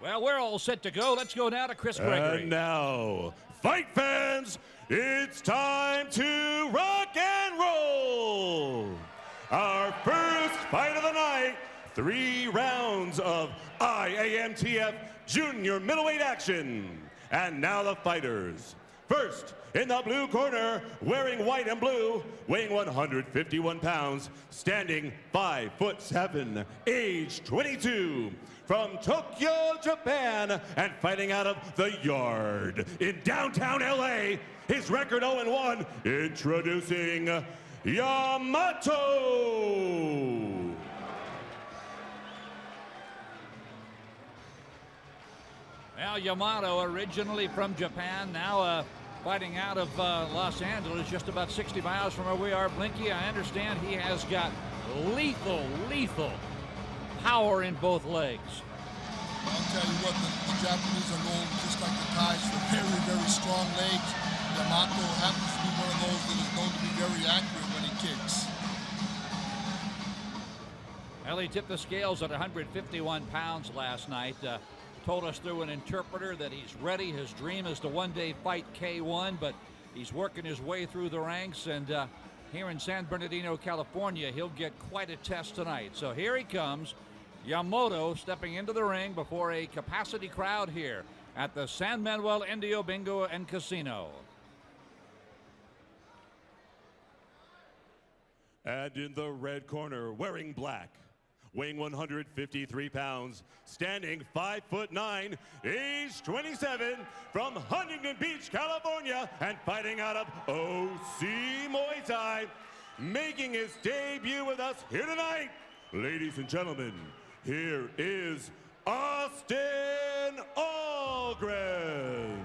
Well, we're all set to go. Let's go now to Chris Gregory. And now, fight fans, it's time to rock and roll. Our first fight of the night, 3 rounds of IAMTF Jr. middleweight action. And now the fighters. First, in the blue corner, wearing white and blue, weighing 151 pounds, standing 5'7", age 22, from Tokyo, Japan, and fighting out of the Yard in downtown LA, his record 0-1, introducing Yamato. Well, Yamato, originally from Japan, now fighting out of Los Angeles, just about 60 miles from where we are. Blinky, I understand he has got lethal power in both legs. I'll tell you what, the Japanese are known, just like the Thais, for very strong legs. Yamato happens to be one of those that is known to be very accurate when he kicks. Well, he tipped the scales at 151 pounds last night. Told us through an interpreter that he's ready. His dream is to one day fight K1, but he's working his way through the ranks, and here in San Bernardino, California, he'll get quite a test tonight. So here he comes, Yamato, stepping into the ring before a capacity crowd here at the San Manuel Indio Bingo and Casino. And in the red corner, wearing black, weighing 153 pounds, standing 5'9", age 27, from Huntington Beach, California, and fighting out of OC Muay Thai, making his debut with us here tonight. Ladies and gentlemen, here is Austin Ahlgren.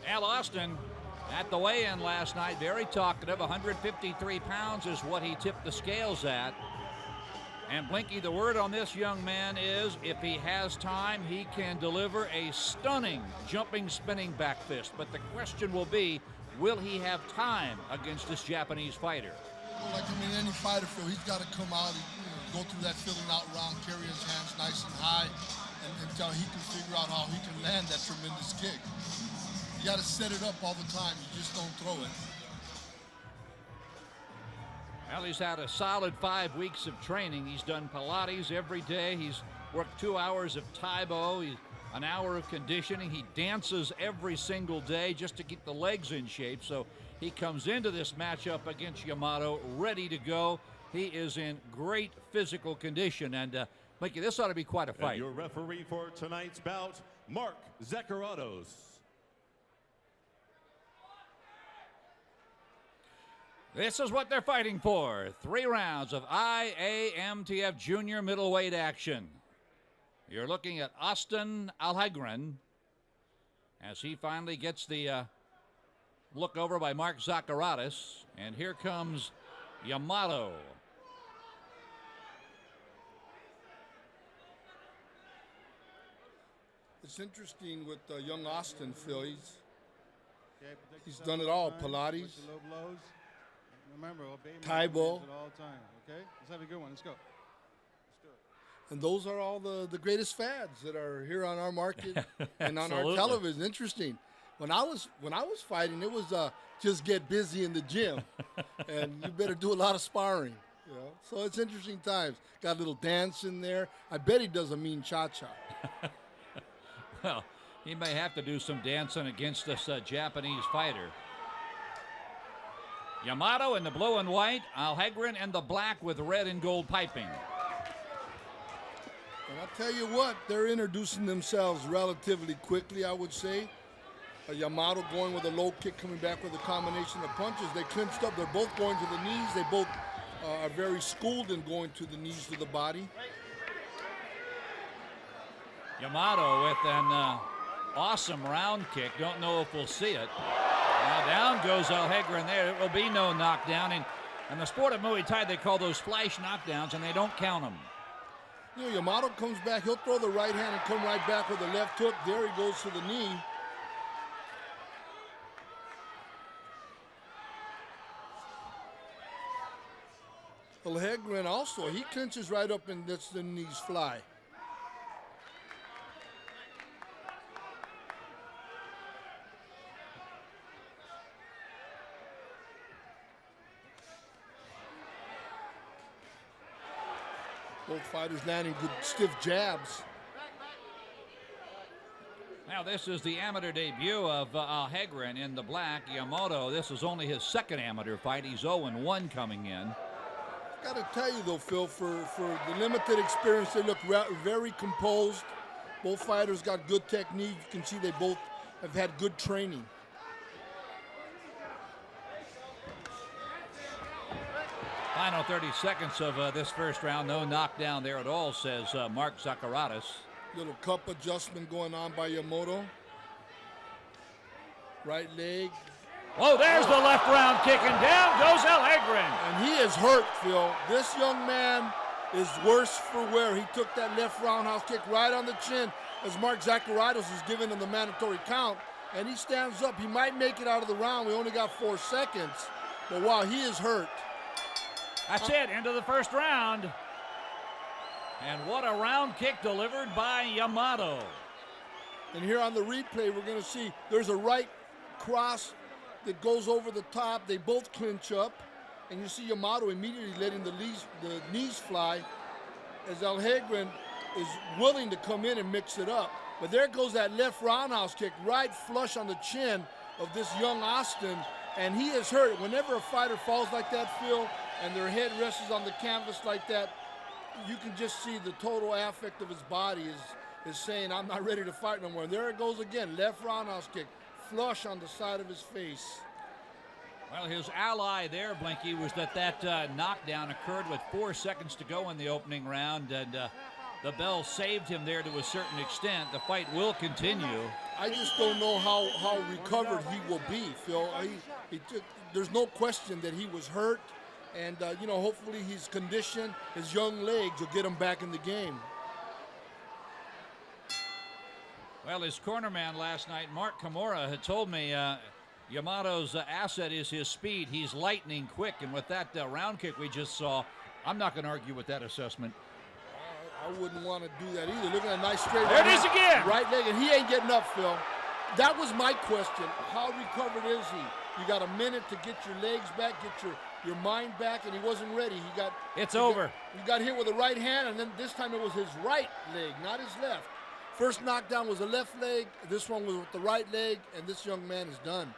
Al Austin, at the weigh-in last night, very talkative. 153 pounds is what he tipped the scales at. And Blinky, the word on this young man is, if he has time, he can deliver a stunning jumping, spinning back fist. But the question will be, will he have time against this Japanese fighter? Well, like any fighter, Phil, he's got to come out and go through that filling out round, carry his hands nice and high, until he can figure out how he can land that tremendous kick. You got to set it up all the time. You just don't throw it. Well, he's had a solid 5 weeks of training. He's done Pilates every day. He's worked 2 hours of Taibo. He's an hour of conditioning. He dances every single day just to keep the legs in shape. So he comes into this matchup against Yamato ready to go. He is in great physical condition. And, Mickey, this ought to be quite a fight. And your referee for tonight's bout, Mark Zacharatos. This is what they're fighting for. 3 rounds of IAMTF Jr. middleweight action. You're looking at Austin Ahlgren as he finally gets the look over by Mark Zacharatos. And here comes Yamato. It's interesting with young Austin, Phil. He's done it all. Pilates, Remember, obey Taibo at all time. Okay, let's have a good one. Let's go. Let's do it. And those are all the greatest fads that are here on our market and on our Absolutely. television. Interesting. When I was fighting, it was just get busy in the gym, and you better do a lot of sparring. You know, so it's interesting times. Got a little dance in there. I bet he does a mean cha-cha. Well, he may have to do some dancing against this Japanese fighter. Yamato in the blue and white, Ahlgren in the black with red and gold piping. And I'll tell you what, they're introducing themselves relatively quickly, I would say. Yamato going with a low kick, coming back with a combination of punches. They clinched up. They're both going to the knees. They both are very schooled in going to the knees to the body. Yamato with an awesome round kick. Don't know if we'll see it. Now down goes Ahlgren there. It will be no knockdown. And in the sport of Muay Thai, they call those flash knockdowns, and they don't count them. You know, Yamato comes back. He'll throw the right hand and come right back with the left hook. There he goes to the knee. Ahlgren also, he clinches right up and lets the knees fly. Both fighters landing good stiff jabs. Now this is the amateur debut of Ahlgren in the black. Yamato, this is only his second amateur fight. He's 0-1 coming in. Got to tell you though, Phil, for the limited experience, they look very composed. Both fighters got good technique. You can see they both have had good training. Final 30 seconds of this first round. No knockdown there at all, says Mark Zacharias. Little cup adjustment going on by Yamato. Right leg. Oh, there's the left round kick, and down goes Ahlgren. And he is hurt, Phil. This young man is worse for wear. He took that left roundhouse kick right on the chin as Mark Zacharias is giving him the mandatory count. And he stands up. He might make it out of the round. We only got 4 seconds. But wow, he is hurt. That's it, into the first round. And what a round kick delivered by Yamato. And here on the replay, we're going to see there's a right cross that goes over the top. They both clinch up. And you see Yamato immediately letting the knees fly as Ahlgren is willing to come in and mix it up. But there goes that left roundhouse kick right flush on the chin of this young Austin. And he is hurt. Whenever a fighter falls like that, Phil, and their head rests on the canvas like that, you can just see the total affect of his body is saying, I'm not ready to fight no more. And there it goes again, left roundhouse kick, flush on the side of his face. Well, his ally there, Blinky, was that knockdown occurred with 4 seconds to go in the opening round, and the bell saved him there to a certain extent. The fight will continue. I just don't know how recovered he will be, Phil. There's no question that he was hurt. And, hopefully his condition, his young legs will get him back in the game. Well, his cornerman last night, Mark Kimura, had told me Yamato's asset is his speed. He's lightning quick. And with that round kick we just saw, I'm not going to argue with that assessment. I wouldn't want to do that either. Look at that nice straight there it is again. Right leg, and he ain't getting up, Phil. That was my question. How recovered is he? You got a minute to get your legs back, get your mind back, and he wasn't ready. It's over. He got hit with the right hand, and then this time it was his right leg, not his left. First knockdown was the left leg. This one was with the right leg, and this young man is done.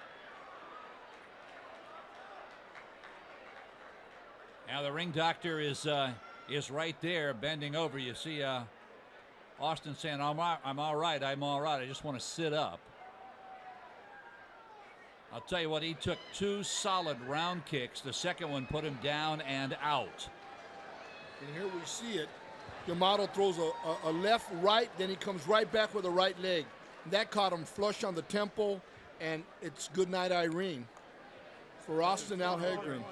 Now the ring doctor is right there, bending over. You see Austin saying, I'm all right. I just want to sit up. I'll tell you what, he took 2 solid round kicks. The second one put him down and out. And here we see it. Yamato throws a left, right, then he comes right back with a right leg. That caught him flush on the temple, and it's good night, Irene, for Austin Ahlgren.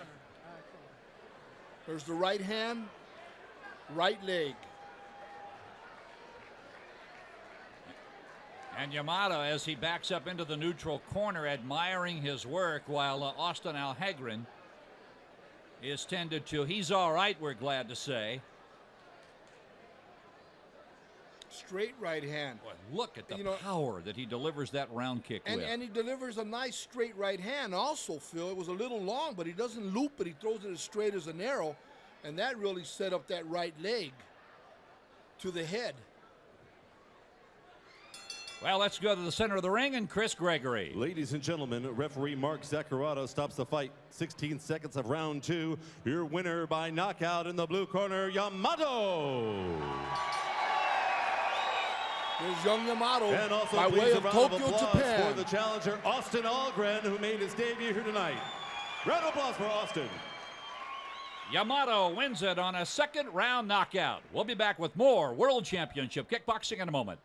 There's the right hand, right leg. And Yamato, as he backs up into the neutral corner, admiring his work, while Austin Ahlgren is tended to. He's all right, we're glad to say. Straight right hand. Boy, look at the power that he delivers that round kick with. And he delivers a nice straight right hand also, Phil. It was a little long, but he doesn't loop it. He throws it as straight as an arrow, and that really set up that right leg to the head. Well, let's go to the center of the ring and Chris Gregory. Ladies and gentlemen, referee Mark Zacharias stops the fight. 16 seconds of round 2. Your winner by knockout in the blue corner, Yamato. There's young Yamato and also by way of Tokyo, Japan. For the challenger, Austin Ahlgren, who made his debut here tonight. Round of applause for Austin. Yamato wins it on a second round knockout. We'll be back with more World Championship Kickboxing in a moment.